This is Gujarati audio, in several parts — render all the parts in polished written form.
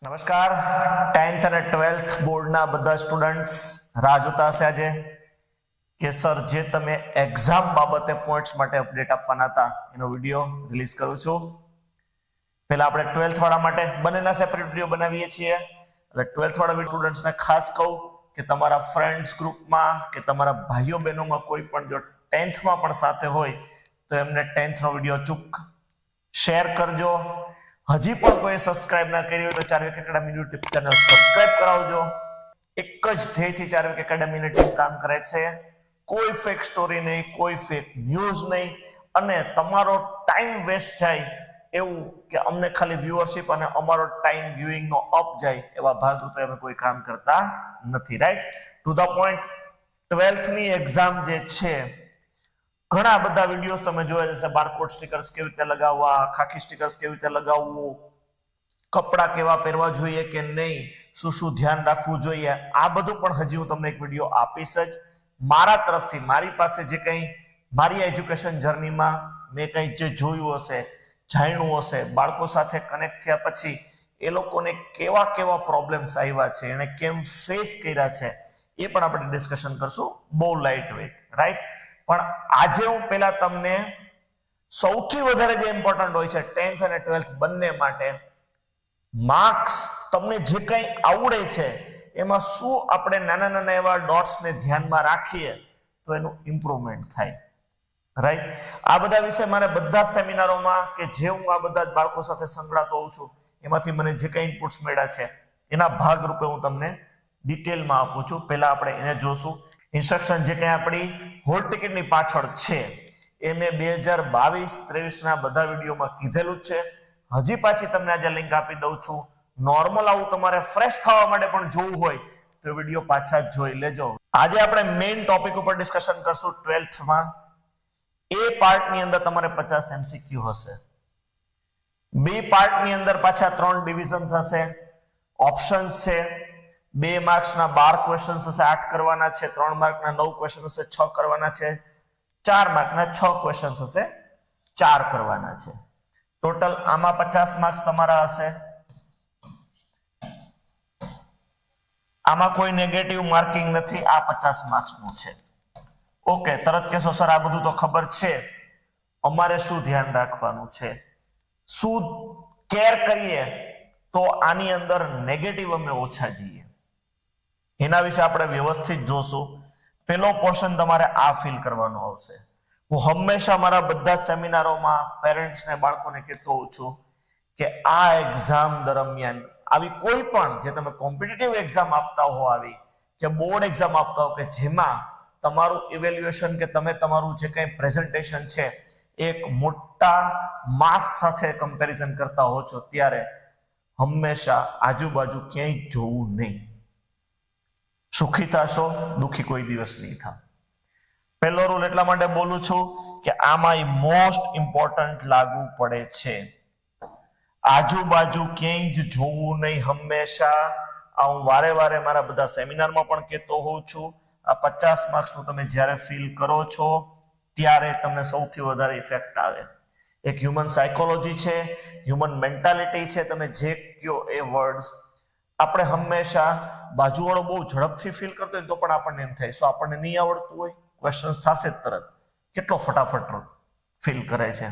નમસ્કાર 10th અને 12th બોર્ડના બધા સ્ટુડન્ટ્સ રાહ જોતા હશે આજે કે સર જે તમે એક્ઝામ બાબતે પોઈન્ટ્સ માટે અપડેટ આપવાના હતા એનો વિડીયો રિલીઝ કરું છું. પહેલા આપણે 12th વાળા માટે બંનેના સેપરેટ વિડીયો બનાવીએ છીએ. એટલે 12th વાળા સ્ટુડન્ટ્સને ખાસ કહું કે તમારા ફ્રેન્ડ્સ ગ્રુપમાં કે તમારા ભાઈઓ બહેનોમાં કોઈ પણ જો 10th માં પણ સાથે હોય તો એમને 10th નો વિડીયો અચૂક શેર કરજો. હજી પણ કોઈ સબસ્ક્રાઇબ ના કરી હોય તો Charvik academy YouTube channel subscribe કરાવજો. એક જ ધ્યેયથી ચાર્વિક એકેડમીની ટીમ કામ કરે છે. કોઈ ફેક સ્ટોરી નહીં, કોઈ ફેક ન્યૂઝ નહીં અને તમારો ટાઈમ વેસ્ટ જાય એવું કે અમને ખાલી વ્યુઅરશિપ અને અમારો ટાઈમ વ્યુઇંગ નો અપ જાય એવા ભાગરૂપે અમે કોઈ કામ કરતા નથી. Right, to the point. 12th ની એક્ઝામ જે છે ઘણા બધા વિડીયોઝ તમે જોયા જશે. બારકોડ સ્ટીકર્સ કેવી રીતે લગાવવા, ખાખી સ્ટીકર્સ કેવી રીતે લગાવવું, કપડા કેવા પહેરવા જોઈએ કે નહીં, શું શું ધ્યાન રાખવું જોઈએ, આ બધું પણ હજી હું તમને એક વિડીયો આપીશ જ. મારા તરફથી મારી પાસે જે કંઈ મારી એજ્યુકેશન જર્નીમાં મેં કંઈ જે જોયું હશે, જાણ્યું હશે, બાળકો સાથે કનેક્ટ થયા પછી એ લોકોને કેવા કેવા પ્રોબ્લેમ્સ આવ્યા છે, એને કેમ ફેસ કર્યા છે, એ પણ આપણે ડિસ્કશન કરશું. બહુ લાઇટ વેઇટ, રાઈટ. પણ આજે હું પહેલા તમને સૌથી વધારે જે ઇમ્પોર્ટન્ટ હોય છે 10th અને 12th બંને માટે, માર્ક્સ તમને જે કંઈ આવડે છે એમાં શું આપણે નાના નાના એવા ડોટ્સને ધ્યાનમાં રાખીએ તો એનું ઇમ્પ્રુવમેન્ટ થાય. રાઈટ, આ બધા વિશે મારે બધા જ સેમિનારોમાં કે જે હું આ બધા જ બાળકો સાથે સંકળાતો હોઉં છું એમાંથી મને જે કંઈ ઇનપુટ્સ મળ્યા છે એના ભાગરૂપે હું તમને ડિટેલમાં આપું છું. પહેલા આપણે એને જોશું. ઇન્સ્ટ્રક્શન જે કંઈ આપણી હોલ ટિકિટની પાછળ છે એ મેં 2022-23 ના બધા વિડીયોમાં કીધેલું જ છે. હજી પાછી તમને આજે લિંક આપી દઉં છું. નોર્મલ આવું તમારે ફ્રેશ થવા માટે પણ જોવું હોય તો વિડીયો પાછા જોઈ લેજો. આજે આપણે મેઇન ટોપિક ઉપર ડિસ્કશન કરશું 12th માં. એ પાર્ટની અંદર તમારે 50 MCQ હશે. બી પાર્ટની અંદર પાછા 3 ડિવિઝન થશે. ઓપ્શન્સ છે. 2 માર્ક્સના 12 ક્વેશ્ચન્સ હશે, 8 કરવાના છે. 3 માર્કના 9 ક્વેશ્ચન હશે, 6 કરવાના છે. 4 માર્કના 6 ક્વેશ્ચન્સ હશે, 4 કરવાના છે. ટોટલ આમાં 50 માર્ક્સ તમારા હશે. આમાં કોઈ નેગેટિવ માર્કિંગ નથી, આ 50 માર્ક્સનું છે. ઓકે, તરત કહેશો સર આ બધું તો ખબર છે, અમારે શું ધ્યાન રાખવાનું છે, શું કેર કરીએ તો આની અંદર નેગેટિવ અમે ઓછા જઈએ, એના વિશે આપણે વ્યવસ્થિત જોશું. પેલો પોર્શન તમારે આ ફીલ કરવાનો આવશે. હું હંમેશા મારા બધા સેમિનારોમાં પેરેન્ટ્સને બાળકોને કહેતો હોઉં છું કે આ એક્ઝામ દરમિયાન આવી કોઈ પણ જે તમે કોમ્પિટિટિવ એક્ઝામ આપતા હો, આવી કે બોર્ડ એક્ઝામ આપતા હો કે જેમાં તમારું ઇવેલ્યુએશન કે તમે તમારું જે કંઈ પ્રેઝન્ટેશન છે એક મોટા માસ સાથે કમ્પેરિઝન કરતા હો છો, ત્યારે હંમેશા આજુબાજુ ક્યાંય જોવું નહીં. સુખી થશો, દુખી કોઈ દિવસ નહીં થાવ. પહેલો રૂલ એટલા માટે બોલું છું કે આમાં મોસ્ટ ઇમ્પોર્ટન્ટ લાગુ પડે છે. આજુબાજુ ક્યાંય જ જોવું નહીં હંમેશા. આ હું વારે વારે મારા બધા સેમિનારમાં પણ કહેતો હોઉં છું. આ 50 માર્ક્સનું તમે જ્યારે ફીલ કરો છો ત્યારે તમને સૌથી વધારે ઇફેક્ટ આવે. એક હ્યુમન સાયકોલોજી છે, હ્યુમન મેન્ટાલિટી છે, તમે જે કહો એ વર્ડ્સ. આપણે હંમેશા બાજુવાળો બહુ ઝડપથી ફીલ કરતો હોય તો પણ આપણને એમ થાય શું આપણને નહીં આવડતું હોય, ક્વેશ્ચન્સ થશે તરત. કેટલો ફટાફટ ફીલ કરે છે,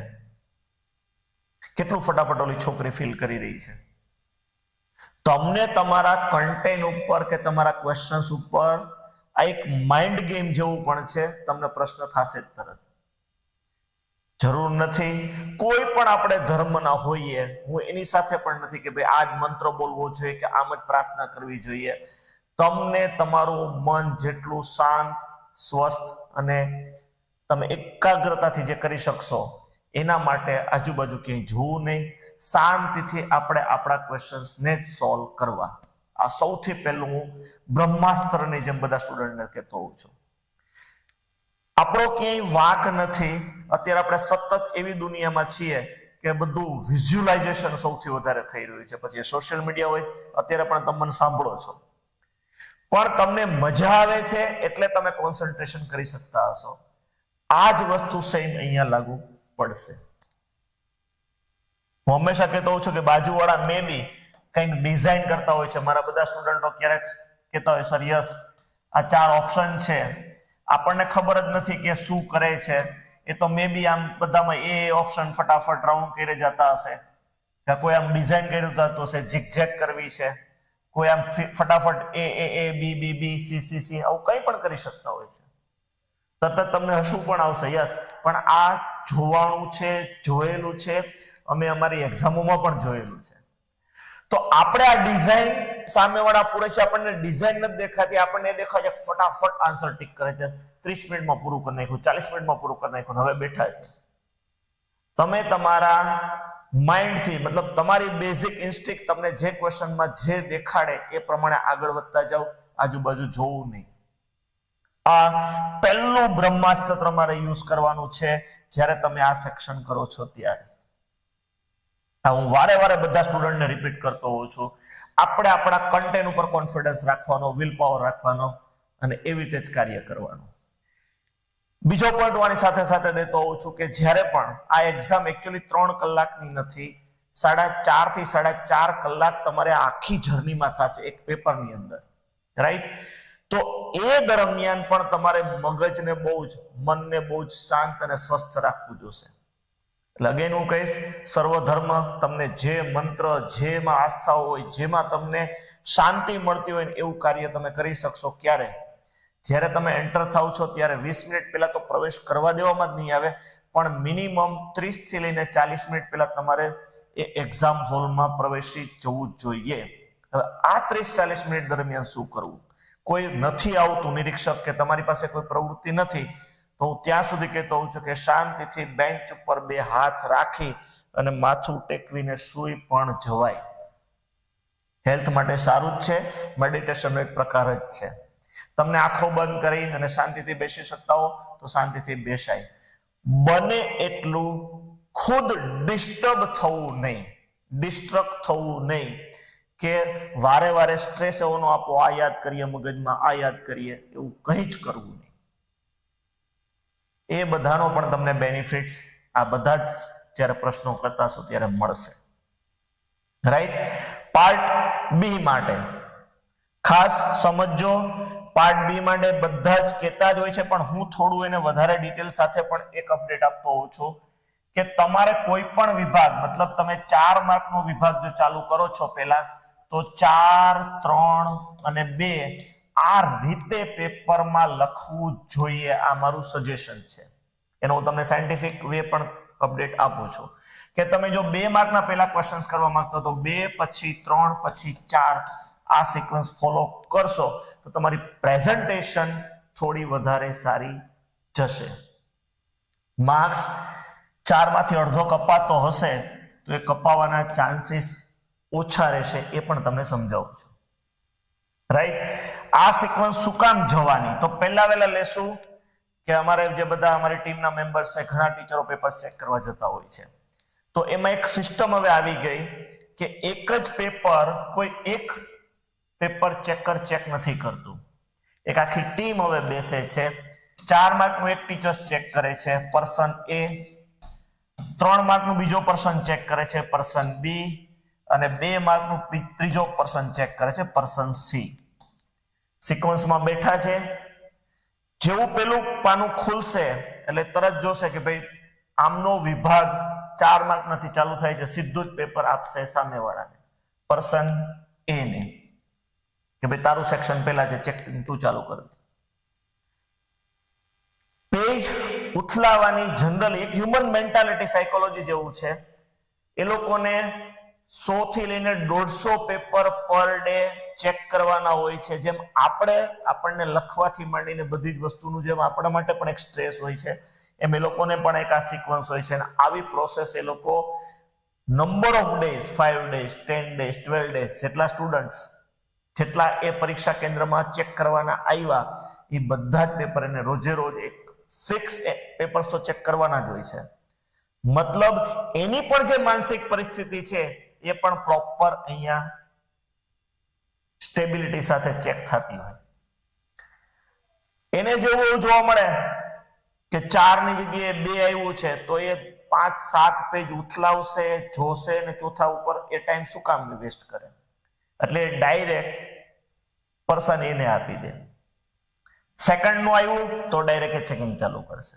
કેટલું ફટાફટ ઓલી છોકરી ફીલ કરી રહી છે. તમને તમારા કન્ટેન્ટ ઉપર કે તમારા ક્વેશ્ચન્સ ઉપર આ એક માઇન્ડ ગેમ જેવું પણ છે. તમને પ્રશ્ન થશે જ તરત. જરૂર નથી કોઈ પણ આપણે ધર્મના હોઈએ, હું એની સાથે પણ નથી કે ભાઈ આ જ મંત્ર બોલવો જોઈએ કે આમ જ પ્રાર્થના કરવી જોઈએ. તમને તમારું મન જેટલું શાંત, સ્વસ્થ અને તમે એકાગ્રતાથી જે કરી શકશો એના માટે આજુબાજુ ક્યાંય જોવું નહીં. શાંતિથી આપણે આપણા ક્વેશ્ચન્સને જ સોલ્વ કરવા. આ સૌથી પહેલું હું બ્રહ્માસ્ત્રની જેમ બધા સ્ટુડન્ટને કહેતો હોઉં છું. આપણો ક્યાંય વાંક નથી. અત્યારે આપણે સતત એવી દુનિયામાં છીએ કે બધું વિઝ્યુલાઇઝેશન સૌથી વધારે થઈ રહ્યું છે. પછી સોશિયલ મીડિયા હોય, અત્યારે પણ તમે મને સાંભળો છો, પણ તમને મજા આવે છે એટલે તમે કોન્સન્ટ્રેશન કરી શકતા હશો. આ જ વસ્તુ સેમ અહીંયા લાગુ પડશે. હું હંમેશા કહેતો હોઉં છું કે બાજુવાળા મે બી કંઈક ડિઝાઇન કરતા હોય છે. મારા બધા સ્ટુડન્ટો ક્યારેક કહેતા હોય, સર યસ આ 4 ઓપ્શન છે, આપણને ખબર જ નથી કે શું કરે છે. એ તો મે બી આમ બધામાં એ ઓપ્શન ફટાફટ રાઉન્ડ કરી જતા હશે, કે કોઈ આમ ડિઝાઇન કર્યું થતું હશે, ઝિગઝેગ કરવી છે, કોઈ આમ ફટાફટ એ બી બી બી સી સી સી આવું કંઈ પણ કરી શકતા હોય છે. તરત તમને હસવું પણ આવશે, યસ, પણ આ જોવાનું છે, જોયેલું છે, અમે અમારી એક્ઝામોમાં પણ જોયેલું છે. તો આપણે આ ડિઝાઇન સામેવાળા પૂરે છે, આપણને ડિઝાઇન નથી દેખાતી, આપણને એ દેખાય છે ફટાફટ આન્સર ટીક કરે છે, 30 મિનિટમાં પૂરું કરી નાખ્યું, 40 મિનિટમાં પૂરું કરી નાખ્યું, હવે બેઠા છે. તમે તમારા માઇન્ડથી, મતલબ તમારી બેઝિક ઇન્સ્ટિંક્ટ તમને જે ક્વેશ્ચનમાં જે દેખાડે એ પ્રમાણે આગળ વધતા જાઓ, આજુબાજુ જોવું નહીં. આ પહેલું બ્રહ્માસ્ત્ર તમારે યુઝ કરવાનું છે જ્યારે તમે આ સેક્શન કરો છો ત્યારે. હું વારે વારે બધા સ્ટુડન્ટને રિપીટ કરતો હોઉં છું, આપણે આપણા કન્ટેન્ટ ઉપર કોન્ફિડન્સ રાખવાનો, વિલ પાવર રાખવાનો અને એવી રીતે જ કાર્ય કરવાનું. બીજો પોઈન્ટ આની સાથે સાથે દેતો હોઉં છું કે જ્યારે પણ આ એક્ઝામ એકચ્યુઅલી 3 કલાકની નથી, 4.5 થી 4.5 કલાક તમારે આખી જર્નીમાં થશે એક પેપરની અંદર, રાઈટ? તો એ દરમિયાન પણ તમારે મગજને બહુ જ, મનને બહુ જ શાંત અને સ્વસ્થ રાખવું જોશે. એટલે અગેન હું કહીશ, સર્વધર્મ, તમને જે મંત્ર, જેમાં આસ્થા હોય, જેમાં તમને શાંતિ મળતી હોય ને એવું કાર્ય તમે કરી શકશો. ક્યારે? જ્યારે તમે એન્ટર થાવ છો ત્યારે 20 મિનિટ પહેલા તો પ્રવેશ કરવા દેવામાં જ નહીં આવે, પણ મિનિમમ 30 થી લઈને 40 મિનિટ પહેલા તમારે એ એક્ઝામ હોલમાં પ્રવેશી જવું જ જોઈએ. હવે આ 30-40 મિનિટ દરમિયાન શું કરવું? કોઈ નથી આવતું નિરીક્ષક, કે તમારી પાસે કોઈ પ્રવૃત્તિ નથી, તો હું ત્યાં સુધી કહેતો હોઉં છું કે શાંતિથી બેન્ચ ઉપર 2 હાથ રાખી અને માથું ટેકવીને સૂઈ પણ જવાય. હેલ્થ માટે સારું જ છે, મેડિટેશનનો એક પ્રકાર જ છે. તમને આંખો બંધ કરી અને શાંતિથી બેસી શકતા હો તો શાંતિથી બેસાય. બને એટલું ખુદ ડિસ્ટર્બ થવું નહીં, ડિસ્ટ્રક્ટ થવું નહીં, કે વારે વારે સ્ટ્રેસ એવો ન આપો, આ યાદ કરીએ મગજમાં, આ યાદ કરીએ, એવું કંઈ જ કરવું નહીં. એ બધાનો પણ તમને બેનિફિટ્સ આ બધા જ જ્યારે પ્રશ્નો કરતા છો ત્યારે મળશે, રાઈટ? પાર્ટ બી માટે ખાસ સમજો. પાર્ટ બી માટે બધા જ કહેતા જ હોય છે, પણ હું થોડું એને વધારે ડિટેલ સાથે પણ એક અપડેટ આપતો હોઉં છું કે તમારે કોઈ પણ વિભાગ, મતલબ તમે 4 માર્કનો વિભાગ જો ચાલુ કરો છો પહેલા, તો 4, 3 અને 2 આ રીતે પેપરમાં લખવું જોઈએ. આ મારું સજેશન છે, એનો હું તમને સાયન્ટિફિક વે પણ અપડેટ આપું છું કે તમે જો 2 માર્કના પહેલા ક્વેશ્ચન્સ કરવા માંગતો તો 2 પછી 3 પછી 4 આ સિક્વન્સ ફોલો કરશો તો તમારી પ્રેઝન્ટેશન થોડી વધારે સારી જશે. માર્ક્સ 4 માંથી અડધો કપાતો હશે તો એ કપાવાના ચાન્સીસ ઓછા રહેશે, એ પણ તમને સમજાવું છું, રાઈટ? આ સિક્વન્સ શું કામ જવાની? તો પહેલા વહેલા લેશું કે અમારે જે બધા અમારી ટીમના મેમ્બર્સ છે, ઘણા ટીચરો પેપર ચેક કરવા જતા હોય છે, તો એમાં એક સિસ્ટમ હવે આવી ગઈ કે એક જ પેપર, કોઈ એક પેપર ચેકર ચેક નથી કરતું, એક આખી ટીમ હવે બેસે છે. 4 માર્કનું એક ટીચર ચેક કરે છે, પર્સન એ, 3 માર્કનું બીજો પર્સન ચેક કરે છે, પર્સન બી, અને 2 માર્કનું ત્રીજો પર્સન ચેક કરે છે, પર્સન સી. સિક્વન્સમાં બેઠા છે. જેવું પેલું પાનું ખુલશે એટલે તરત જોશે કે ભાઈ આમનો વિભાગ 4 માર્ક નથી ચાલુ થાય છે, સીધું જ પેપર આપશે સામેવાળાને, પર્સન એ ને, કે ભાઈ તારું સેક્શન પહેલા છે, ચેકિંગ તું ચાલુ કર દે. પેજ ઉથલાવાની જનરલ એક હ્યુમન મેન્ટાલિટી, સાયકોલોજી જેવું છે. એ લોકોને 100 થી લઈને 150 પેપર પર ડે ચેક કરવાના હોય છે. જેમ આપણને લખવાથી માંડીને બધી જ વસ્તુનું જેમ આપણા માટે પણ એક સ્ટ્રેસ હોય છે, એમ એ લોકોને પણ એક આ સિક્વન્સ હોય છે. અને આવી પ્રોસેસ એ લોકો number of days, 5 days, 10 days, 12 days, જેટલા સ્ટુડન્ટ્સ જેટલા એ પરીક્ષા કેન્દ્રમાં ચેક કરવાના આવ્યા, એ બધા જ પેપર એને રોજે રોજ એક ફિક્સ પેપર્સ તો ચેક કરવાના જ હોય છે. મતલબ એની પણ જે માનસિક પરિસ્થિતિ છે એ પણ પ્રોપર અહીંયા સ્ટેબિલિટી સાથે ચેક થતી હોય. એને જેવું એવું જોવા મળે કે 4 ની જગ્યાએ 2 આવ્યું છે તો એ 5-7 પેજ ઉથલાવશે, જોશે, અને ચોથા ઉપર એ ટાઈમ શું કામ વેસ્ટ કરે? એટલે ડાયરેક્ટ પર્સન એને આપી દે. સેકન્ડ નું આવ્યું તો ડાયરેક્ટ ચેકિંગ ચાલુ કરશે.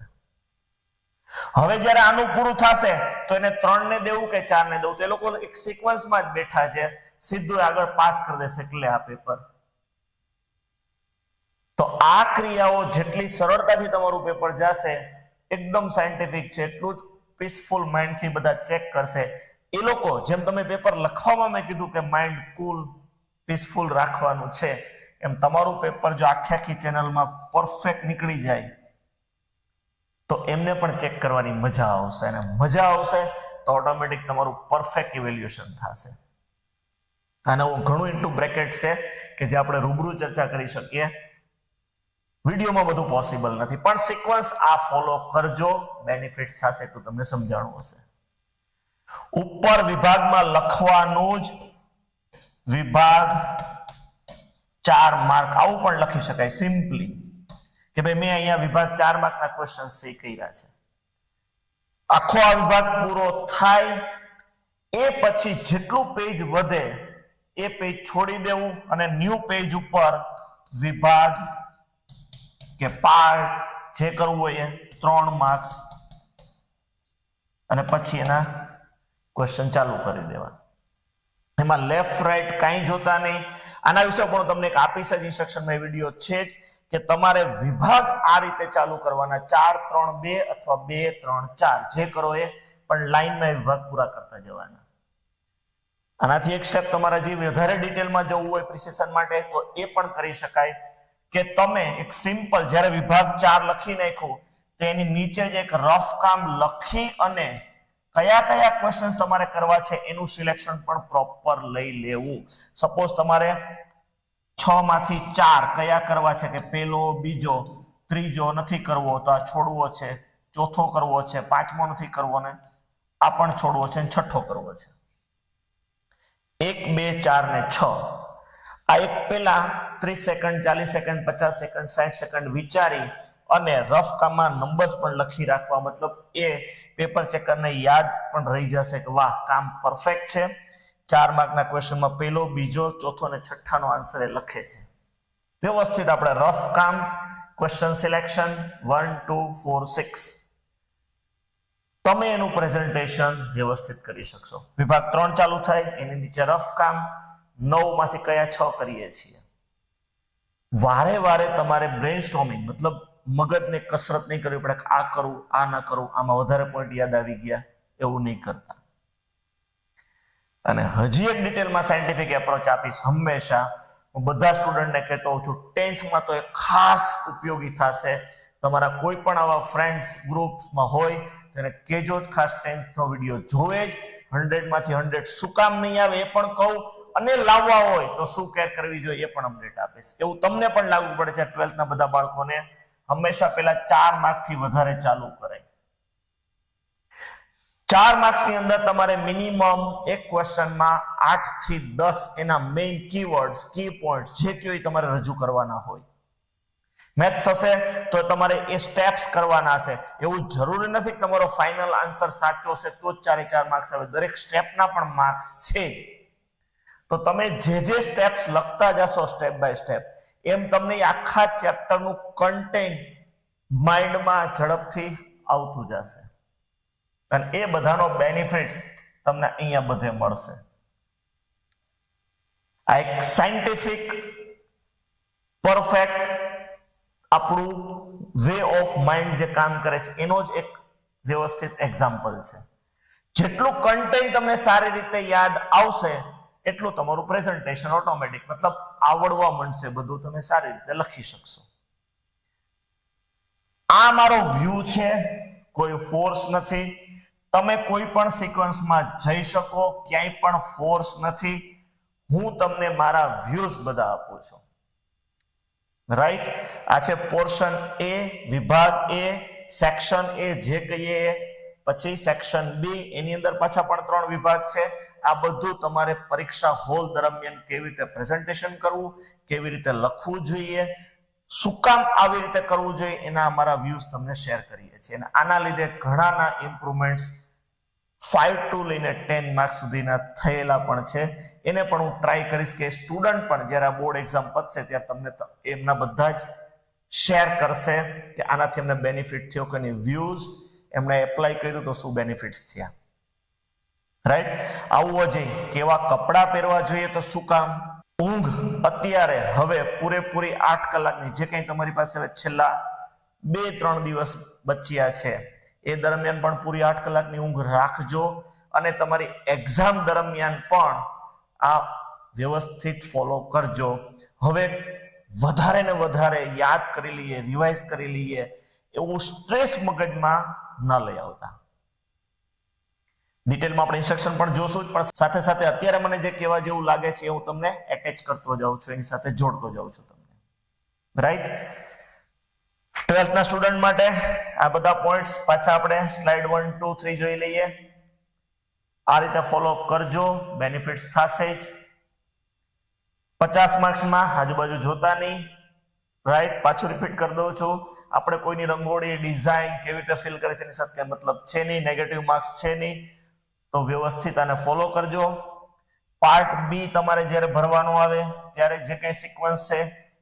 હવે જયારે આનું પૂરું થશે તો એને 3 ને દેવું કે 4 ને દેવું, તો એ લોકો એક સિક્વન્સમાં જ બેઠા છે, સીધું આગળ પાસ કરી દેશે એટલે આ પેપર. તો આ ક્રિયાઓ જેટલી સરળતાથી તમારું પેપર જશે, એકદમ સાયન્ટિફિક છે, એટલું જ પીસફુલ માઇન્ડ થી બધા ચેક કરશે. એ લોકો જેમ તમે પેપર લખવામાં મેં કીધું કે માઇન્ડ કુલ પીસફુલ રાખવાનું છે, એમ તમારું પેપર જો આખી ચેનલમાં પરફેક્ટ નીકળી જાય તો એમને પણ ચેક કરવાની મજા આવશે, અને મજા આવશે તો ઓટોમેટિક તમારું પરફેક્ટ ઇવેલ્યુએશન થશે. આને હું ઘણું ઇન્ટુ બ્રેકેટ છે કે જે આપણે રૂબરૂ ચર્ચા કરી શકીએ, વિડીયોમાં બધું પોસિબલ નથી, પણ સિક્વન્સ આ ફોલો કરજો, બેનિફિટ્સ થશે તો તમને સમજાણું હશે. ઉપર વિભાગમાં લખવાનું જ વિભાગ 4 માર્ક, આવું પણ લખી શકાય સિમ્પલી કે ભાઈ મેં અહીંયા વિભાગ 4 માર્કના ક્વેશ્ચન સહી કર્યા છે. આખો આ વિભાગ પૂરો થાય એ પછી જેટલું પેજ વધે એ પેજ છોડી દેવું અને ન્યૂ પેજ ઉપર વિભાગ કે પાર્ટ જે કરવું હોય એ 3 માર્ક્સ અને પછી એના ક્વેશ્ચન ચાલુ કરી દેવા. એમાં લેફ્ટ રાઈટ કાંઈ જોતા નહીં. આના વિશે પણ તમને એક આપીશ જ ઇન્સ્ટ્રક્શનમાં વિડીયો છે જ કે તમારે વિભાગ આ રીતે ચાલુ કરવાના, 4 3 2 અથવા 2 3 4 જે કરો એ, પણ લાઈનમાં વિભાગ પૂરા કરતા જવાના. આનાથી એક સ્ટેપ તમારે જે વધારે ડિટેલમાં જવું હોય પ્રિસિઝન માટે તો એ પણ કરી શકાય કે તમે એક સિમ્પલ જ્યારે વિભાગ 4 લખી નાખ્યું તેની નીચે જ એક રફ કામ લખી અને કયા કયા ક્વેશ્ચન્સ તમારે કરવા છે એનું સિલેક્શન પણ પ્રોપર લઈ લેવું. સપોઝ તમારે 6 માંથી 4 કયા કરવા છે કે પહેલો, બીજો, ત્રીજો નથી કરવો તો આ છોડવો છે, ચોથો કરવો છે, પાંચમો નથી કરવો ને આ પણ છોડવો છે, અને છઠ્ઠો કરવો છે. 1 2 4 ને 6 આ એક પેલા 30 સેકન્ડ 40 સેકન્ડ 50 સેકન્ડ 60 સેકન્ડ વિચારી અને રફ કામમાં નંબર્સ પણ લખી રાખવા, મતલબ એ પેપર ચેકરને યાદ પણ રહી જશે કે વાહ કામ પરફેક્ટ છે. 4 માર્કના ક્વેશ્ચનમાં પહેલો, બીજો, ચોથો અને છઠ્ઠાનો આન્સર એ લખે છે. વ્યવસ્થિત આપણે રફ કામ, ક્વેશ્ચન સિલેક્શન 1 2 4 6 તમે એનું પ્રેઝન્ટેશન વ્યવસ્થિત કરી શકશો. વિભાગ 3 ચાલુ થાય એની નીચે રફ કામ, 9 માંથી કયા 6 કરીએ છીએ. વારે વારે તમારે બ્રેઇનસ્ટોર્મિંગ મતલબ મગજને કસરત નહીં કરવી પડે કે આ કરું આ ના કરું, આમાં વધારે પોઈન્ટ યાદ આવી ગયા, એવું નહીં કરતા. અને હજી એક ડિટેલમાં સાયન્ટિફિક એપ્રોચ આપીશ હંમેશા. હું બધા સ્ટુડન્ટને કહેતો હોઉં છું 10th માં તો એ ખાસ ઉપયોગી થશે. તમારા કોઈ પણ આવા ફ્રેન્ડ્સ ગ્રુપ્સમાં હોય તેને કહેજો જ ખાસ 10th નો વિડીયો જોવે જ. 100 માંથી 100 શું કામ નહીં આવે એ પણ કહું, અને લાવવા હોય તો શું કેર કરવી જોઈએ એ પણ અપડેટ આપીશ. એવું તમને પણ લાગુ પડે છે 12th ના બધા બાળકોને હંમેશા પેલા 4 માર્ક થી વધારે ચાલુ કરાય. 4 માર્ક્સ ની અંદર તમારે મિનિમમ એક ક્વેશ્ચનમાં 8 થી 10 એના મેઇન કીવર્ડ્સ, કી પોઈન્ટ્સ જે કયો એ તમારે રજૂ કરવાના હોય. મેથ્સ હશે તો તમારે એ સ્ટેપ્સ કરવાના હશે. એવું જરૂરી નથી કે તમારો ફાઇનલ આન્સર સાચો હશે તો જ 4 4 માર્ક્સ આવે, દરેક સ્ટેપના પણ માર્ક્સ છે જ. તો તમે જે સ્ટેપ્સ લખતા જશો સ્ટેપ બાય સ્ટેપ, એમ તમને આખા ચેપ્ટરનું કન્ટેન્ટ માઇન્ડમાં ઝડપથી આવતું જશે, અને એ બધાનો બેનિફિટ તમને અહીંયા બધે મળશે. આ એક સાયન્ટિફિક પરફેક્ટ આપણું વે ઓફ માઇન્ડ જે કામ કરે છે એનો જ એક વ્યવસ્થિત એક્ઝામ્પલ છે. જેટલું કન્ટેન્ટ તમને સારી રીતે યાદ આવશે એટલું તમારું પ્રેઝન્ટેશન ઓટોમેટિક મતલબ આવડવા માંડશે, બધું તમે સારી રીતે લખી શકશો. આ મારો વ્યૂ છે, કોઈ ફોર્સ નથી. તમે કોઈ પણ સિક્વન્સમાં જઈ શકો, ક્યાંય પણ ફોર્સ નથી. હું તમને મારા વ્યૂઝ બધા આપું છું. રાઈટ, આ છે પોર્શન એ, વિભાગ એ, સેક્શન એ જે કહીએ, પછી સેક્શન બી, એની અંદર પાછા પણ 3 વિભાગ છે. આ બધું તમારે પરીક્ષા હોલ દરમિયાન કેવી રીતે પ્રેઝન્ટેશન કરવું, કેવી રીતે લખવું જોઈએ, શું કામ આવી રીતે કરવું જોઈએ, એના અમારા વ્યૂઝ તમને શેર કરીએ છીએ. અને આના લીધે ઘણાના ઇમ્પ્રુવમેન્ટ્સ 5 to લઈને 10 માર્ક્સ સુધીના થયેલા પણ છે. એને પણ હું ટ્રાય કરીશ કે સ્ટુડન્ટ પણ જ્યારે આ બોર્ડ એક્ઝામ પતશે ત્યારે તમને એમના બધા જ શેર કરશે કે આનાથી એમને બેનિફિટ થયો કે નહીં, વ્યૂઝ એમણે એપ્લાય કર્યું તો શું બેનિફિટ્સ થયા. રાઈટ, આવું જોઈએ. કેવા કપડાં પહેરવા જોઈએ તો શું કામ, ઊંઘ અત્યારે હવે પૂરેપૂરી 8 કલાકની જે કંઈ તમારી પાસે હવે છેલ્લા 2-3 દિવસ બચ્યા છે એ દરમિયાન પણ પૂરી 8 કલાકની ઊંઘ રાખજો અને તમારી એક્ઝામ દરમિયાન પણ આ વ્યવસ્થિત ફોલો કરજો. હવે વધારે ને વધારે યાદ કરી લઈએ, રિવાઇઝ કરી લઈએ એવું સ્ટ્રેસ મગજમાં ન લઈ આવતા. ડિટેલમાં આપણે ઇન્સ્ટ્રક્શન પણ જોશું જ, પણ સાથે સાથે અત્યારે મને જે કહેવા જેવું લાગે છે એ હું તમને એટેચ કરતો જાઉં છું, એની સાથે જોડતો જાઉં છું તમને. રાઈટ, 12th ના સ્ટુડન્ટ માટે આ બધા પોઈન્ટ્સ પાછા આપણે સ્લાઇડ 1, 2, 3 જોઈ લઈએ. આ રીતે ફોલો કરજો, બેનિફિટ્સ થશે જ. 50 માર્ક્સમાં આજુબાજુ જોતા નહીં. રાઈટ, પાછું રિપીટ કરી દઉં છું, આપણે કોઈની રંગોળી ડિઝાઇન કેવી રીતે ફિલ કરે છે એની સાથે કઈ મતલબ છે નહીં, નેગેટિવ માર્ક્સ છે નહીં, તો વ્યવસ્થિત આને ફોલો કરજો. પાર્ટ બી તમારે જ્યારે ભરવાનું આવે ત્યારે જે કંઈ સિક્વન્સ છે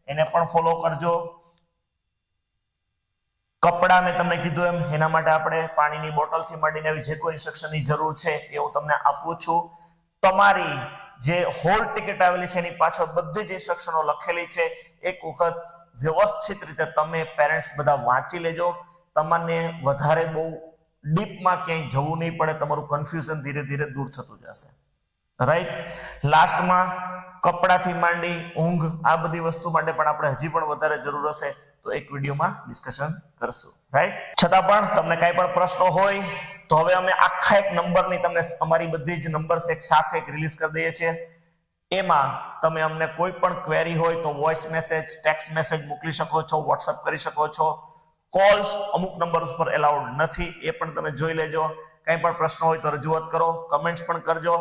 એને પણ ફોલો કરજો. કપડા મેં તમને કીધું એમ એના માટે આપણે પાણીની બોટલથી માંડીને આવી જે કોઈ ઇન્સ્ટ્રક્શનની જરૂર છે એ હું તમને આપું છું. તમારી જે હોલ ટિકિટ આવેલી છે એની પાછળ બધી જ ઇન્સ્ટ્રક્શનો લખેલી છે. એક વખત વ્યવસ્થિત રીતે તમે પેરેન્ટ્સ બધા વાંચી લેજો. તમને વધારે બહુ ડીપમાં ક્યાંય જવું નહીં પડે, તમારું કન્ફ્યુઝન ધીરે ધીરે દૂર થતું જશે. રાઈટ, લાસ્ટમાં કપડાથી માંડી ઊંઘ આ બધી વસ્તુ માટે પણ આપણે હજી પણ વધારે જરૂર હશે તો એક વિડીયોમાં ડિસ્કશન કરશું. રાઈટ, છતાં પણ તમને કાંઈ પણ પ્રશ્નો હોય તો હવે અમે આખા એક નંબરની તમને અમારી બધી જ નંબર્સ એક સાથે રિલીઝ કરી દઈએ છીએ. એમાં તમે અમને કોઈ પણ ક્વેરી હોય તો વોઇસ મેસેજ, ટેક્સ્ટ મેસેજ મોકલી શકો છો, વોટ્સઅપ કરી શકો છો. કોલ્સ અમુક નંબર ઉપર એલાઉડ નથી, એ પણ તમે જોઈ લેજો. કંઈ પણ પ્રશ્ન હોય તો રજૂઆત કરો, કમેન્ટ્સ પણ કરજો.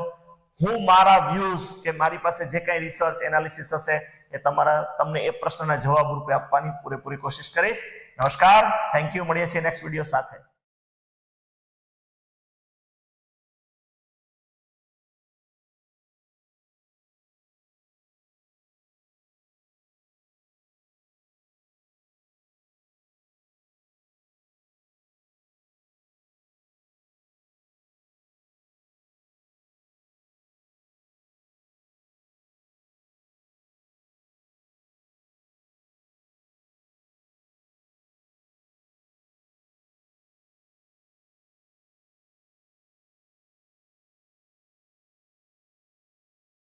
હું મારા વ્યૂઝ કે મારી પાસે જે કંઈ રિસર્ચ એનાલિસિસ હશે એ તમને એ પ્રશ્નના જવાબ રૂપે આપવાની પૂરેપૂરી કોશિશ કરીશ. નમસ્કાર, થેન્ક યુ. મળીએ છીએ નેક્સ્ટ વિડીયો સાથે.